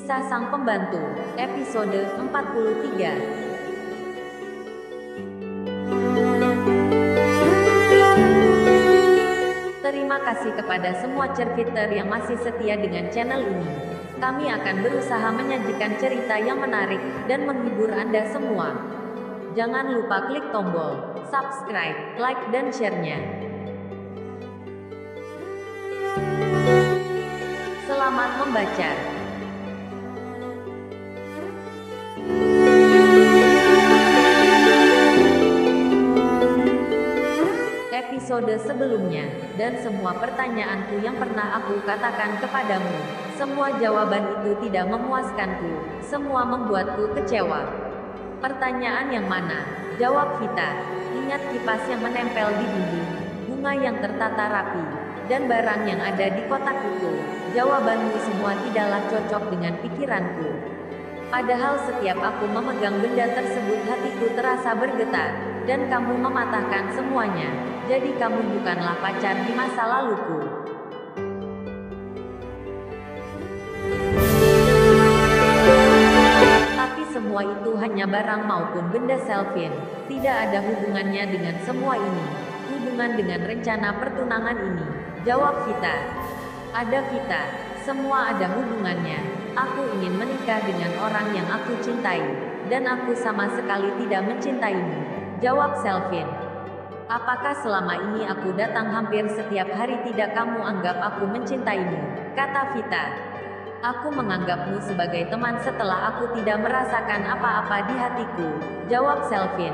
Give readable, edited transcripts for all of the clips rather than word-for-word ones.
Kisah Sang Pembantu, episode 43. Terima kasih kepada semua cerfiter yang masih setia dengan channel ini. Kami akan berusaha menyajikan cerita yang menarik dan menghibur Anda semua. Jangan lupa klik tombol subscribe, like, dan share-nya. Selamat membaca. Episode sebelumnya, dan semua pertanyaanku yang pernah aku katakan kepadamu, semua jawaban itu tidak memuaskanku, semua membuatku kecewa. Pertanyaan yang mana? Jawab Vita. Ingat kipas yang menempel di dinding, bunga yang tertata rapi, dan barang yang ada di kotak itu. Jawabanmu semua tidaklah cocok dengan pikiranku. Padahal setiap aku memegang benda tersebut hatiku terasa bergetar, dan kamu mematahkan semuanya. Jadi kamu bukanlah pacar di masa laluku. Tapi semua itu hanya barang maupun benda Selvin. Tidak ada hubungannya dengan semua ini. Hubungan dengan rencana pertunangan ini. Jawab Vita. Ada Vita. Semua ada hubungannya. Aku ingin menikah dengan orang yang aku cintai. Dan aku sama sekali tidak mencintaimu. Jawab Selvin. Apakah selama ini aku datang hampir setiap hari tidak kamu anggap aku mencintaimu? Kata Vita. Aku menganggapmu sebagai teman setelah aku tidak merasakan apa-apa di hatiku. Jawab Selvin.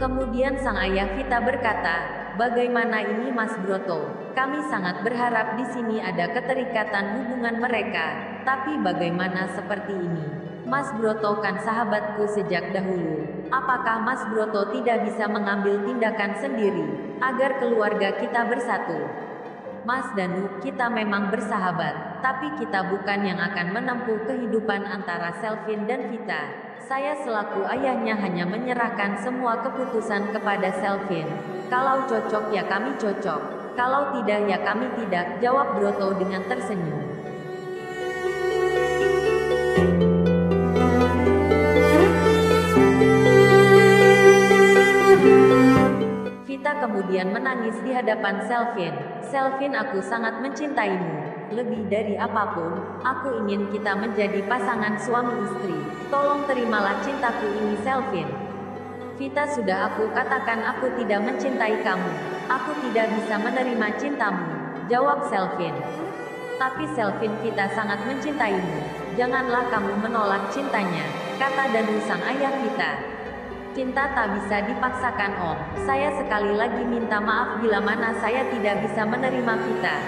Kemudian sang ayah Vita berkata, "Bagaimana ini Mas Broto? Kami sangat berharap di sini ada keterikatan hubungan mereka. Tapi bagaimana seperti ini? Mas Broto kan sahabatku sejak dahulu. Apakah Mas Broto tidak bisa mengambil tindakan sendiri agar keluarga kita bersatu?" Mas Danu, kita memang bersahabat, tapi kita bukan yang akan menempuh kehidupan antara Selvin dan Vita. Saya selaku ayahnya hanya menyerahkan semua keputusan kepada Selvin. Kalau cocok ya kami cocok, kalau tidak ya kami tidak, jawab Broto dengan tersenyum. Vita kemudian menangis di hadapan Selvin. "Selvin, aku sangat mencintaimu. Lebih dari apapun, aku ingin kita menjadi pasangan suami istri. Tolong terimalah cintaku ini Selvin." "Vita, sudah aku katakan aku tidak mencintai kamu. Aku tidak bisa menerima cintamu," jawab Selvin. "Tapi Selvin, Vita sangat mencintaimu. Janganlah kamu menolak cintanya," kata Danu sang ayah Vita. "Cinta tak bisa dipaksakan Om. Saya sekali lagi minta maaf bila mana saya tidak bisa menerima Vita."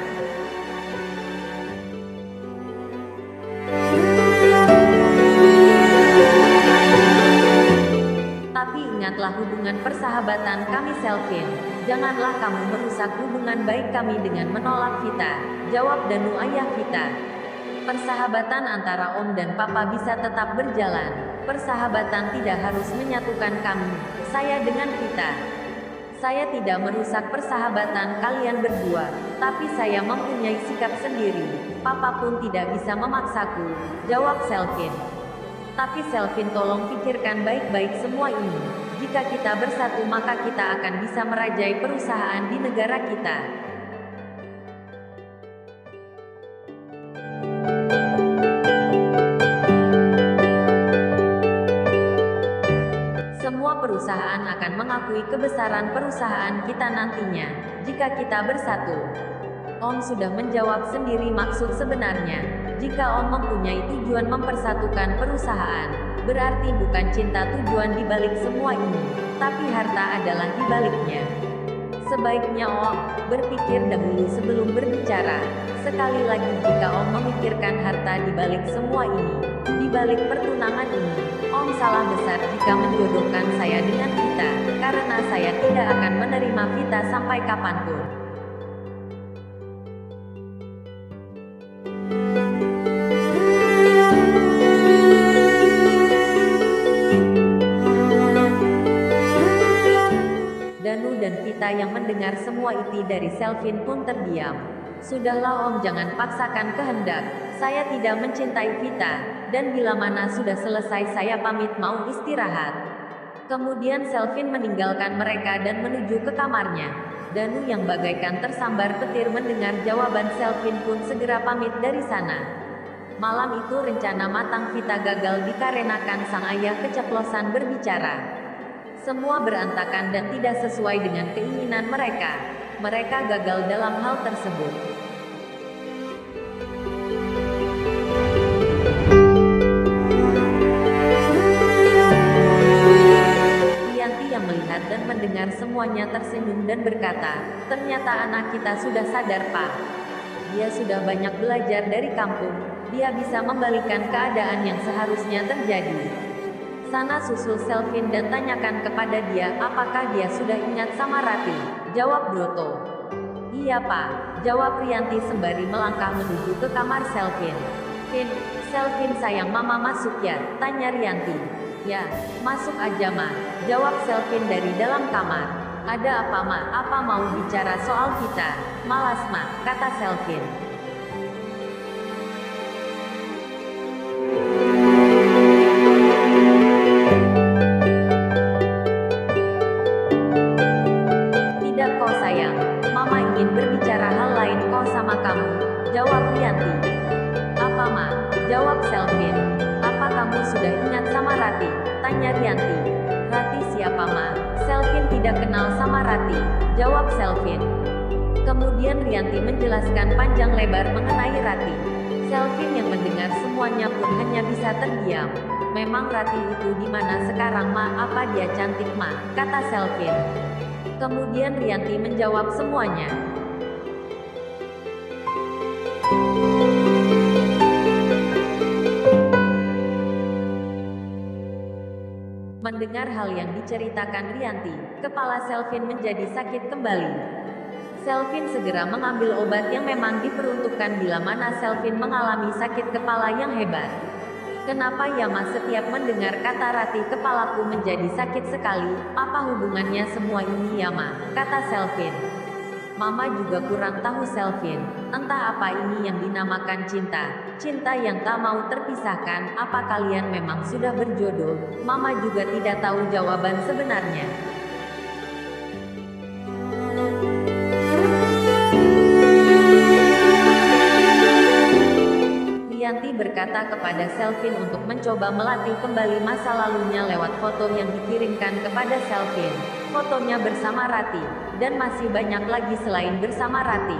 "Tapi ingatlah hubungan persahabatan kami Selvin. Janganlah kamu merusak hubungan baik kami dengan menolak Vita," jawab Danu ayah Vita. "Persahabatan antara Om dan Papa bisa tetap berjalan. Persahabatan tidak harus menyatukan kami, saya dengan Vita. Saya tidak merusak persahabatan kalian berdua, tapi saya mempunyai sikap sendiri. Papa pun tidak bisa memaksaku," jawab Selvin. "Tapi Selvin, tolong pikirkan baik-baik semua ini. Jika kita bersatu maka kita akan bisa merajai perusahaan di negara kita. Semua perusahaan akan mengakui kebesaran perusahaan kita nantinya, jika kita bersatu." Om sudah menjawab sendiri maksud sebenarnya. Jika Om mempunyai tujuan mempersatukan perusahaan, berarti bukan cinta tujuan dibalik semua ini, tapi harta adalah dibaliknya. Sebaiknya Om berpikir dahulu sebelum berbicara. Sekali lagi, jika Om memikirkan harta dibalik semua ini, dibalik pertunangan ini, Om salah besar jika menjodohkan saya dengan Vita, karena saya tidak akan menerima Vita sampai kapanpun. Danu dan Vita Vita yang mendengar semua itu dari Selvin pun terdiam. Sudahlah Om, jangan paksakan kehendak. Saya tidak mencintai Vita, dan bila mana sudah selesai saya pamit mau istirahat. Kemudian Selvin meninggalkan mereka dan menuju ke kamarnya. Danu yang bagaikan tersambar petir mendengar jawaban Selvin pun segera pamit dari sana. Malam itu rencana matang Vita gagal dikarenakan sang ayah keceplosan berbicara. Semua berantakan dan tidak sesuai dengan keinginan mereka. Mereka gagal dalam hal tersebut. Rianti yang melihat dan mendengar semuanya tersenyum dan berkata, "Ternyata anak kita sudah sadar, Pak. Dia sudah banyak belajar dari kampung. Dia bisa membalikan keadaan yang seharusnya terjadi. Sana susul Selvin dan tanyakan kepada dia apakah dia sudah ingat sama Rati," jawab Broto. "Iya Pak," jawab Rianti sembari melangkah menuju ke kamar Selvin. Selvin sayang Mama masuk ya?" tanya Rianti. "Ya, masuk aja Ma," jawab Selvin dari dalam kamar. "Ada apa Ma? Apa mau bicara soal kita?" "Malas Ma," kata Selvin. Jawab Rianti. "Apa Ma?" jawab Selvin. "Apa kamu sudah ingat sama Rati?" tanya Rianti. "Rati siapa Ma?" "Selvin tidak kenal sama Rati," jawab Selvin. Kemudian Rianti menjelaskan panjang lebar mengenai Rati. Selvin yang mendengar semuanya pun hanya bisa terdiam. "Memang Rati itu di mana sekarang Ma? Apa dia cantik Ma?" kata Selvin. Kemudian Rianti menjawab semuanya. Mendengar hal yang diceritakan Rianti, kepala Selvin menjadi sakit kembali. Selvin segera mengambil obat yang memang diperuntukkan bila mana Selvin mengalami sakit kepala yang hebat. "Kenapa ya Mas setiap mendengar kata Rati kepalaku menjadi sakit sekali? Apa hubungannya semua ini ya Ma?" kata Selvin. Mama juga kurang tahu Selvin. "Entah apa ini yang dinamakan cinta. Cinta yang tak mau terpisahkan. Apa kalian memang sudah berjodoh?" Mama juga tidak tahu jawaban sebenarnya. Rianti berkata kepada Selvin untuk mencoba melatih kembali masa lalunya lewat foto yang dikirimkan kepada Selvin. Fotonya bersama Rati, dan masih banyak lagi selain bersama Rati.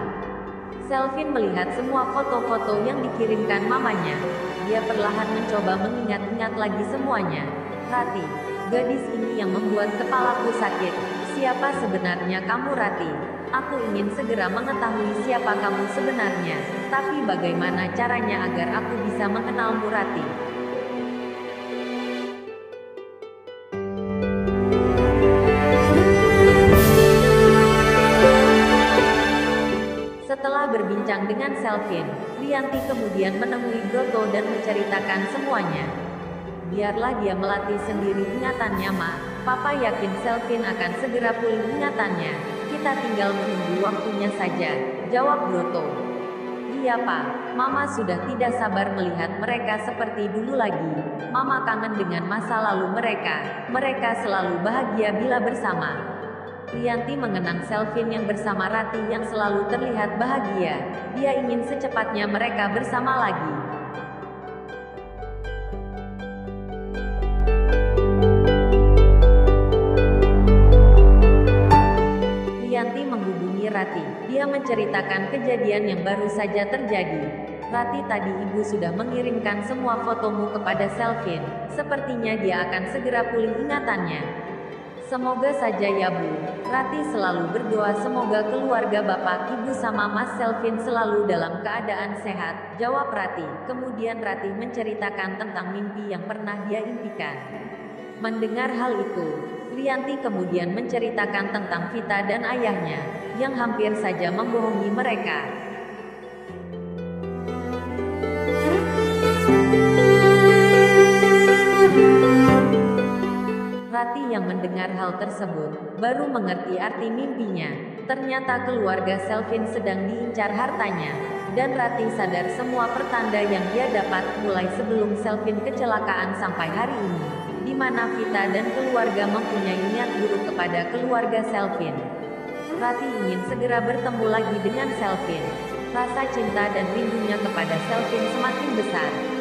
Selvin melihat semua foto-foto yang dikirimkan mamanya. Dia perlahan mencoba mengingat-ingat lagi semuanya. "Rati, gadis ini yang membuat kepalaku sakit. Siapa sebenarnya kamu Rati? Aku ingin segera mengetahui siapa kamu sebenarnya. Tapi bagaimana caranya agar aku bisa mengenalmu Rati?" Setelah berbincang dengan Selvin, Rianti kemudian menemui Broto dan menceritakan semuanya. "Biarlah dia melatih sendiri ingatannya Ma. Papa yakin Selvin akan segera pulih ingatannya. Kita tinggal menunggu waktunya saja," jawab Broto. "Iya Pak, Mama sudah tidak sabar melihat mereka seperti dulu lagi. Mama kangen dengan masa lalu mereka. Mereka selalu bahagia bila bersama." Rianti mengenang Selvin yang bersama Rati yang selalu terlihat bahagia. Dia ingin secepatnya mereka bersama lagi. Rianti menghubungi Rati. Dia menceritakan kejadian yang baru saja terjadi. "Rati, tadi ibu sudah mengirimkan semua fotomu kepada Selvin. Sepertinya dia akan segera pulih ingatannya." "Semoga saja ya Bu. Rati selalu berdoa semoga keluarga Bapak, Ibu sama Mas Selvin selalu dalam keadaan sehat," jawab Rati. Kemudian Rati menceritakan tentang mimpi yang pernah dia impikan. Mendengar hal itu, Rianti kemudian menceritakan tentang Vita dan ayahnya, yang hampir saja membohongi mereka. Rati yang mendengar hal tersebut, baru mengerti arti mimpinya. Ternyata keluarga Selvin sedang diincar hartanya. Dan Rati sadar semua pertanda yang dia dapat mulai sebelum Selvin kecelakaan sampai hari ini, di mana Vita dan keluarga mempunyai niat buruk kepada keluarga Selvin. Rati ingin segera bertemu lagi dengan Selvin. Rasa cinta dan rindunya kepada Selvin semakin besar.